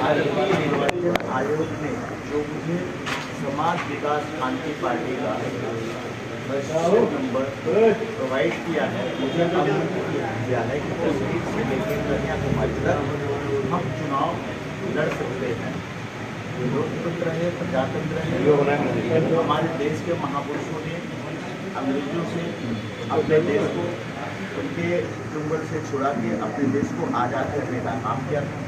भारतीय निर्वाचन आयोग ने जो मुझे समाज विकास क्रांति पार्टी का रजिस्ट्रेशन नंबर प्रोवाइड किया है, मुझे अनुमति दिया है कि कश्मीर से लेकर कन्याकुमारी तक हम चुनाव लड़ सकते हैं। लोकतंत्र है, प्रजातंत्र है। हमारे देश के महापुरुषों ने अंग्रेजों से अपने देश को उनके चुंगल से छुड़ा के अपने देश को आज़ाद करने का काम किया था।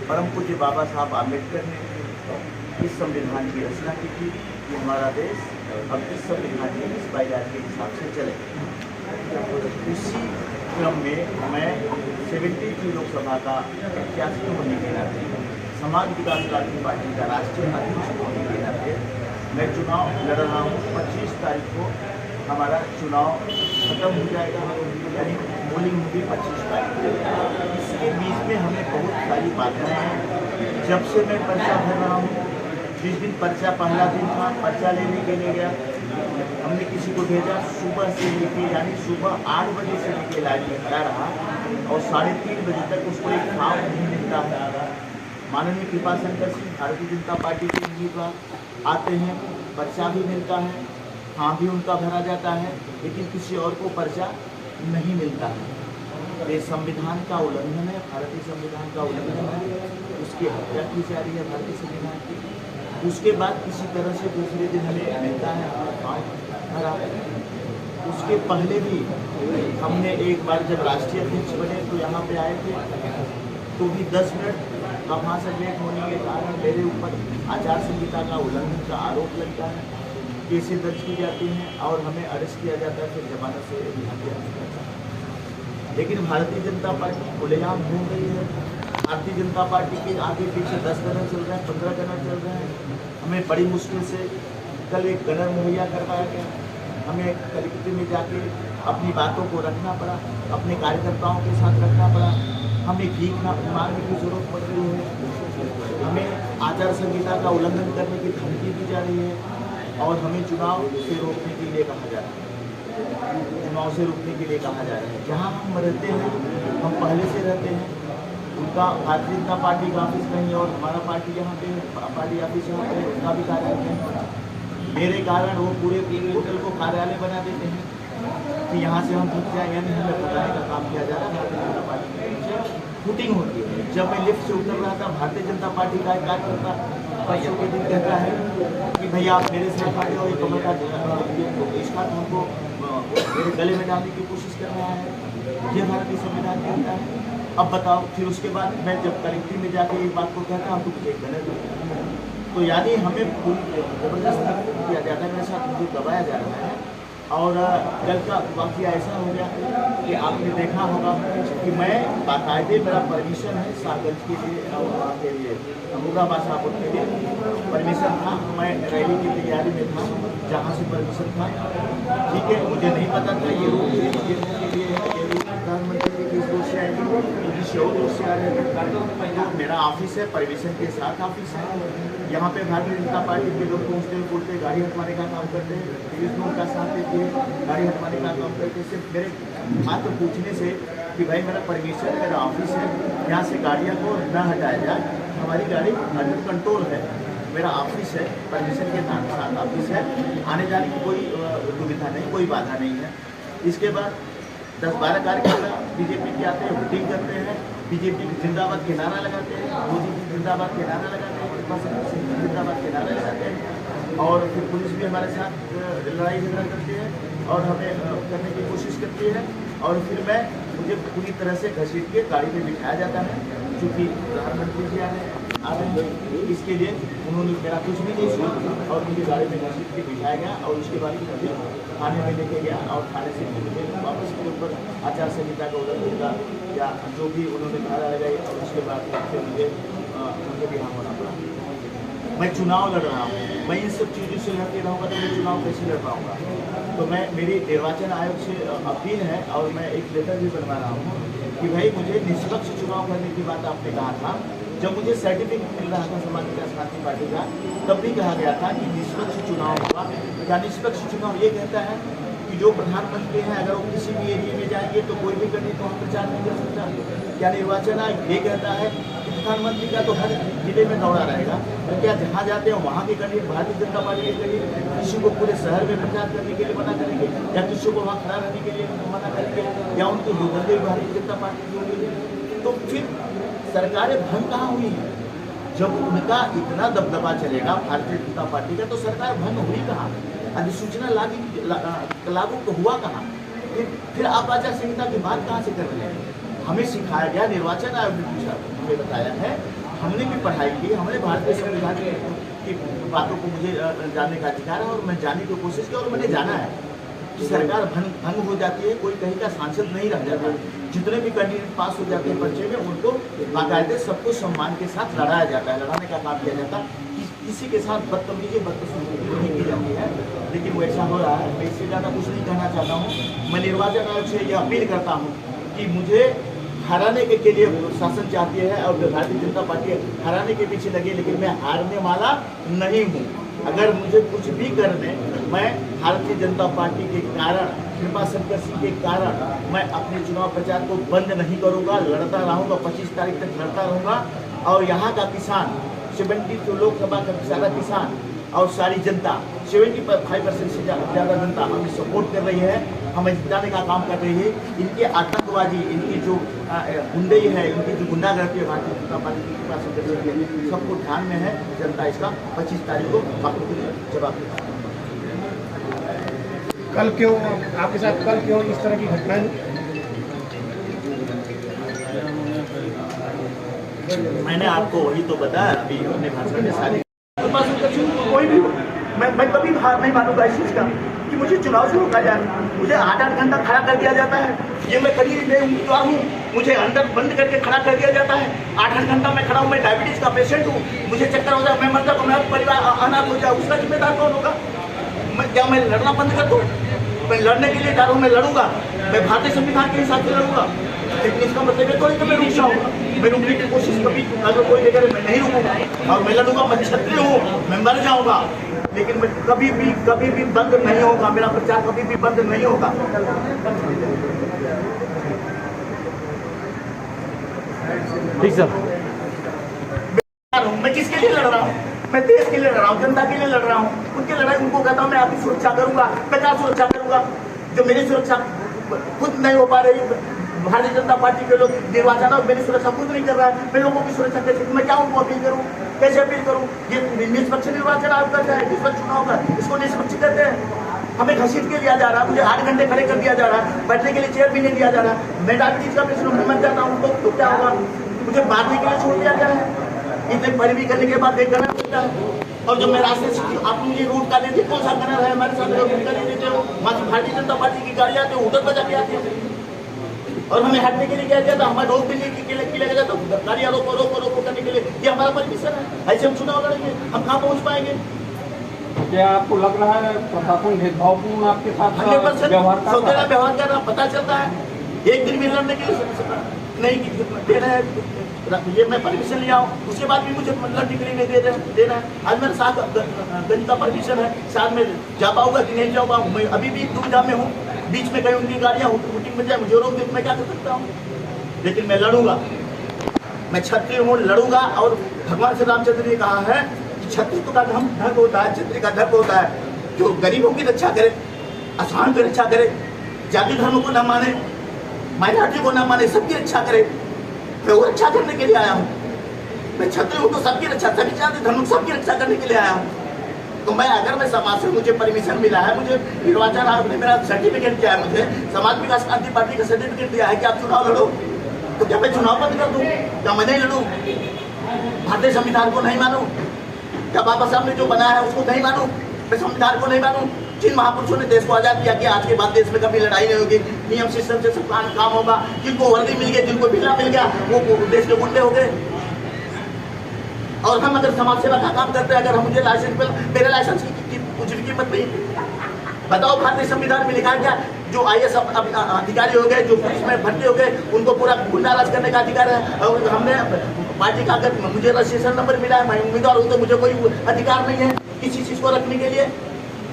परम पूज्य बाबा साहब आम्बेडकर ने इस संविधान की रचना की थी कि हमारा देश अब इस संविधान के इस पायदान के हिसाब से चले। इसी क्रम में मैं 70वीं लोकसभा का प्रत्याशी होने के नाते, समाज विकास क्रांति पार्टी का राष्ट्रीय अध्यक्ष होने के नाते मैं चुनाव लड़ रहा हूँ। 25 तारीख को हमारा चुनाव खत्म हो जाएगा, यानी पोलिंग होगी 25 तारीख को। इसके बीच में हमें बहुत सारी बाधाएं हैं। जब से मैं पर्चा भर रहा हूँ, जिस दिन पर्चा पहला दिन था, पर्चा लेने के लिए गया, हमने किसी को भेजा, सुबह से लेके यानी सुबह 8 बजे से लेके लाइन में खड़ा रहा और 3:30 बजे तक उसको एक फॉर्म नहीं मिलता है। माननीय कृपा शंकर सिंह भारतीय जनता पार्टी के उम्मीदवार आते हैं, पर्चा भी मिलता है, हाँ भी उनका भरा जाता है, लेकिन किसी और को पर्चा नहीं मिलता है। ये संविधान का उल्लंघन है, भारतीय संविधान का उल्लंघन है। उसकी हत्या की जा रही है भारतीय संविधान की। उसके बाद किसी तरह से दूसरे दिन हमें मिलता है हमारा फॉर्म भरा। उसके पहले भी हमने एक बार जब राष्ट्रीय अध्यक्ष बने तो यहाँ पे आए थे, तो भी 10 मिनट का वहाँ से लेट होने के कारण मेरे ऊपर आचार संहिता का उल्लंघन का आरोप लगता है, केसें दर्ज की जाती हैं और हमें अरेस्ट किया जाता है, फिर जमानत से रिहा किया जाता है। लेकिन भारतीय जनता पार्टी खुलेआम घूम रही है। भारतीय जनता पार्टी के आगे पीछे 10 गनर चल रहे हैं, 15 गनर चल रहे हैं। हमें बड़ी मुश्किल से कल एक गनर मुहैया करवाया गया। हमें कलेक्ट्रेट में जाके अपनी बातों को रखना पड़ा, अपने कार्यकर्ताओं के साथ रखना पड़ा। हमें भीख मांगने की जरूरत पड़ रही है। हमें आचार संहिता का उल्लंघन करने की धमकी दी जा रही है और हमें चुनाव से रोकने के लिए कहा जा रहा है। चुनाव से रोकने के लिए कहा जा रहा है। जहाँ हम रहते हैं, हम पहले से रहते हैं, उनका भारतीय जनता पार्टी का ऑफिस नहीं और हमारा पार्टी यहाँ पे पार्टी ऑफिस यहाँ पे उसका भी कार्यालय नहीं होता। मेरे कारण वो पूरे होटल को कार्यालय बना देते हैं कि यहाँ से हम थक जाए, यानी हमें बताने का काम किया जा रहा है। भारतीय जनता पार्टी की शूटिंग होती है। जब मैं लिफ्ट से उतर रहा था, भारतीय जनता पार्टी का एक कार्यकर्ता परसों के दिन कहता है कि भैया आप मेरे साथ आए और एक कमर का इसका हमको मेरे गले में डालने की कोशिश कर रहा है। ये भारतीय संविधान कहता है। अब बताओ, फिर उसके बाद मैं जब कलेक्ट्री में जाके एक बात को कहता हूँ तो मुझे गलत, तो यानी हमें जबरदस्त किया जाता है, मेरे साथ मुझे दबाया जा रहा है। और कल का वाक़या ऐसा हो गया कि आपने देखा होगा कि मैं बाकायदे मेरा परमिशन है साहबगंज के लिए और वहाँ के लिए मुरादाबाद साहब के लिए परमिशन था। मैं रैली की तैयारी में था, जहाँ से परमिशन था, ठीक है। मुझे नहीं पता था ये रूट के लिए है, ये रूट प्रधानमंत्री की इस रूट से आएगी, किसी और रूट से आ रहे। तो मेरा ऑफिस है, परमिशन के साथ ऑफिस है। यहाँ पे भारतीय जनता पार्टी के लोग पहुँचते हैं, बोलते गाड़ी हटवाने का काम करते हैं, पुलिस में उनका साथ देती है, गाड़ी हटवाने का काम करते हैं। सिर्फ मेरे मात्र पूछने से कि भाई मेरा परमिशन, मेरा ऑफिस है, यहाँ से गाड़ियाँ को न हटाया जाए, हमारी गाड़ी अंडर कंट्रोल है, मेरा ऑफिस है, परमिशन के साथ ऑफिस है, आने जाने की कोई दुविधा नहीं, कोई बाधा नहीं है। इसके बाद 10-12 कार्यकर्ता बीजेपी के आते हैं, वोटिंग करते हैं, बीजेपी जिंदाबाद के नारा लगाते हैं, मोदी जी जिंदाबाद के नारा लगाते हैं, जिंदाबाद के नारे लगाते हैं और फिर पुलिस भी हमारे साथ लड़ाई झगड़ा करती है और हमें करने की कोशिश करती है। और फिर मुझे पूरी तरह से घसीट के गाड़ी में बिठाया जाता है, क्योंकि प्रधानमंत्री जी आ रहे हैं। इसके लिए उन्होंने मेरा कुछ भी नहीं सुना और मुझे गाड़ी में घसीट के बिठाया गया और उसके बाद मुझे थाने में लेके गया और थाने से मुझे वापस के ऊपर आचार संहिता का उल्लंघन का या जो भी उन्होंने धारा लगाई और उसके बाद फिर मुझे भी यहाँ होना पड़ा। मैं चुनाव लड़ रहा हूँ, मैं इन सब चीज़ों से लड़ते रहूँगा तो मैं चुनाव कैसे लड़ पाऊँगा। तो मैं मेरी निर्वाचन आयोग से अपील है और मैं एक लेटर भी बनवा रहा हूँ कि भाई मुझे निष्पक्ष चुनाव करने की बात आपने कहा था। जब मुझे सर्टिफिकेट मिल रहा था समाज विकास क्रांति पार्टी का, तब भी कहा गया था कि निष्पक्ष चुनाव होगा। क्या निष्पक्ष चुनाव ये कहता है कि जो प्रधानमंत्री हैं अगर वो किसी भी एरिया में जाएंगे तो कोई भी कैंडिडेट वहाँ प्रचार नहीं कर सकता? क्या निर्वाचन आयोग ये कहता है कि प्रधानमंत्री का तो हर जिले में दौरा रहेगा, तो क्या जहाँ जाते हैं वहाँ के कैंडिडेट भारतीय जनता पार्टी के कैंडिडेट किसी को पूरे शहर में प्रचार करने के लिए मना करेंगे, या किसी को वहाँ खड़ा रहने के लिए मना करेंगे, या उनकी लोकल भारतीय जनता पार्टी की होगी, तो फिर सरकारें भंग कहाँ हुई है? जब उनका इतना दबदबा चलेगा भारतीय जनता पार्टी का, तो सरकार भंग हुई कहाँ? अधिसूचना लागू तो हुआ कहाँ? फिर आप आचार संहिता की बात कहाँ से कर रहे हैं? हमें सिखाया गया, निर्वाचन आयोग ने हमें बताया है, हमने भी पढ़ाई की, हमने भारतीय संविधान की बातों को मुझे जानने का अधिकार है और मैं जानने की कोशिश की और मैंने जाना है कि सरकार भंग हो जाती है, कोई कहीं का सांसद नहीं रह जाता। जितने भी कैंडिडेट पास हो जाते हैं पर्चे में, उनको बाकायदे सबको सम्मान के साथ लड़ाया जाता है, लड़ाने का काम किया जाता है। किसी के साथ बदतमीजी नहीं की जाती है, लेकिन वैसा हो रहा है। मैं इससे ज़्यादा कुछ नहीं कहना चाहता हूँ। मैं निर्वाचन आयोग से यह अपील करता हूँ कि मुझे हराने के लिए शासन चाहती है और भारतीय जनता पार्टी हराने के पीछे लगी, लेकिन मैं हारने वाला नहीं हूँ। अगर मुझे कुछ भी करने, मैं भारतीय जनता पार्टी के कारण, कृपा शंकर सिंह के कारण मैं अपने चुनाव प्रचार को बंद नहीं करूँगा, लड़ता रहूँगा, 25 तारीख तक लड़ता रहूँगा। और यहाँ का किसान, 72 लोकसभा का सारा किसान और सारी जनता, 75% से ज़्यादा जनता हमें सपोर्ट कर रही है, हमें जिताने का काम कर रही है। इनके आतंकवादी, इनकी जो गुंडई है, इनकी जो गुंडागर्दी है भारतीय जनता पार्टी की कृपा से सबको ध्यान में है। जनता इसका 25 तारीख को बाकी के लिए जवाब देगा। कल क्यों आपके साथ, कल क्यों इस तरह की घटनाएं? मैंने आपको वही तो बताया अभी अपने भाषण में सारी। कोई भी हो, मैं कभी हार नहीं मानूंगा इस चीज़ का कि मुझे चुनाव से रोका जाए। मुझे 8-8 घंटा खड़ा कर दिया जाता है, ये मैं करीब में उम्मीदवार हूँ, मुझे अंदर बंद करके खड़ा कर दिया जाता है। 8-8 घंटा मैं खड़ा हूँ, मैं डायबिटीज का पेशेंट हूँ, मुझे चक्कर हो जाए, मैं मर जाऊँ, मेरा परिवार अनाथ हो जाए, उसका जिम्मेदार कौन होगा? क्या मैं लड़ना बंद कर दूँ? मैं लड़ने के लिए जा रहा हूँ, मैं लड़ूंगा, मैं भारतीय संविधान के हिसाब से लड़ूंगा, लेकिन इसका मतलब है थोड़ी कि मैं रुक जाऊँगा। मैं रुकने की कोशिश कभी अगर कोई जगह मैं नहीं रुकूंगा और मैं लड़ूंगा, मैं क्षत्रिय हूँ, मैं मर जाऊँगा, लेकिन मैं कभी भी बंद नहीं होगा, मेरा प्रचार कभी भी बंद नहीं होगा। ठीक सर। मैं किसके लिए लड़ रहा हूँ? मैं देश के लिए लड़ रहा हूँ, जनता के लिए लड़ रहा हूँ। उनकी लड़ाई उनको कहता हूँ मैं आपकी सुरक्षा करूंगा। मैं क्या सुरक्षा करूंगा जो मेरी सुरक्षा खुद नहीं हो पा रही? भारतीय जनता पार्टी के लोग निर्वाचन और मेरी सुरक्षा खुद नहीं कर रहा है, मैं लोगों की सुरक्षा कैसे? मैं क्या उनको अपील करूँ, कैसे अपील करूँ? ये निष्पक्ष निर्वाचन आयोग का है, निष्पक्ष चुनाव का, इसको निष्पक्ष करते हैं। हमें घसीट के लिया जा रहा है, मुझे 8 घंटे खड़े कर दिया जा रहा है, बैठने के लिए चेयर भी नहीं दिया जा रहा। मैं डायबिटीज का पेशेंट हूँ, मर जाता हूँ तो क्या होगा? मुझे मारने के लिए छोड़ दिया गया है। इतने पैरवी करने के बाद एक गनर मिलता है, और जब मैं रास्ते से आप मुझे रूट का देते, कौन सा गनर है हमारे साथ रूट का देते हो? भारतीय जनता पार्टी की गाड़ी आती है, उधर बजा के आती है और हमें हटने के लिए क्या जाता है, हमें रोक देने के लिए लगा जाता है, गाड़ियाँ रोको करने के लिए। ये हमारा परमिशन है, ऐसे हम चुनाव लड़ेंगे, हम कहाँ पहुँच पाएंगे? क्या आपको लग रहा है प्रशासन भेदभावपूर्ण आपके साथ 100% व्यवहार कर रहा पता चलता है? एक दिन भी लड़ने के लिए नहीं दे रहे हैं, ये मैं परमिशन लिया हूँ, उसके बाद भी मुझे लड़ने के लिए नहीं दे रहे हैं। आज मेरे साथ गंज का परमिशन है, साथ में जा पाऊंगा कि नहीं जा पाऊंगा? मैं अभी भी दुविधा में हूँ, बीच में कहीं उनकी गाड़ियाँ हुटिंग में जाए, मुझे रोक दे, मैं क्या कर सकता हूँ? लेकिन मैं लड़ूंगा, मैं क्षत्रिय हूँ, लड़ूंगा। और भगवान श्री रामचंद्र ने कहा है कि क्षत्रिय का धर्म होता है, क्षत्रिय का धर्म होता है जो गरीबों की रक्षा करे, असहायों की रक्षा करे, जाति धर्म को न माने, माइनॉरिटी को न माने, सबकी रक्षा करे। मैं वो रक्षा करने के लिए आया हूँ। मैं क्षत्रिय हूँ तो सबकी रक्षा, सभी जाति धर्म सबकी रक्षा करने के लिए आया हूँ। तो मैं अगर मैं समाज से मुझे परमिशन मिला है, मुझे निर्वाचन आयोग ने मेरा सर्टिफिकेट दिया है, मुझे समाज विकास क्रांति पार्टी का सर्टिफिकेट दिया है कि आप चुनाव लड़ो, तो क्या मैं चुनाव बंद कर दूँ? क्या मैं नहीं लड़ूँ? भारतीय संविधान को नहीं मानूँ? क्या बाबा साहब ने जो बनाया है उसको नहीं मानूँ? मैं संविधान को नहीं मानूँ? जिन महापुरुषों ने देश को आजाद किया कि आज के बाद देश में कभी लड़ाई नहीं होगी, नियम सिस्टम से सब काम होगा, जिनको वर्दी मिल गया, जिनको बिल्ला मिल गया, वो देश के गुंडे हो गए। और हम अगर समाज सेवा का काम करते हैं, अगर हम मुझे लाइसेंस मिला, मेरे लाइसेंस की कुछ भी कीमत नहीं। बताओ भारतीय संविधान में लिखा क्या? जो IAS अधिकारी हो गए, जो पुलिस में भर्ती हो गए, उनको पूरा गुंडाराज करने का अधिकार है। और हमने पार्टी का अगर मुझे रजिस्ट्रेशन नंबर मिला है, मैं उम्मीदवार हूँ, तो मुझे कोई अधिकार नहीं है किसी चीज़ को रखने के लिए।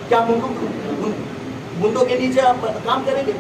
क्या गुंडों के नीचे आप काम करेंगे?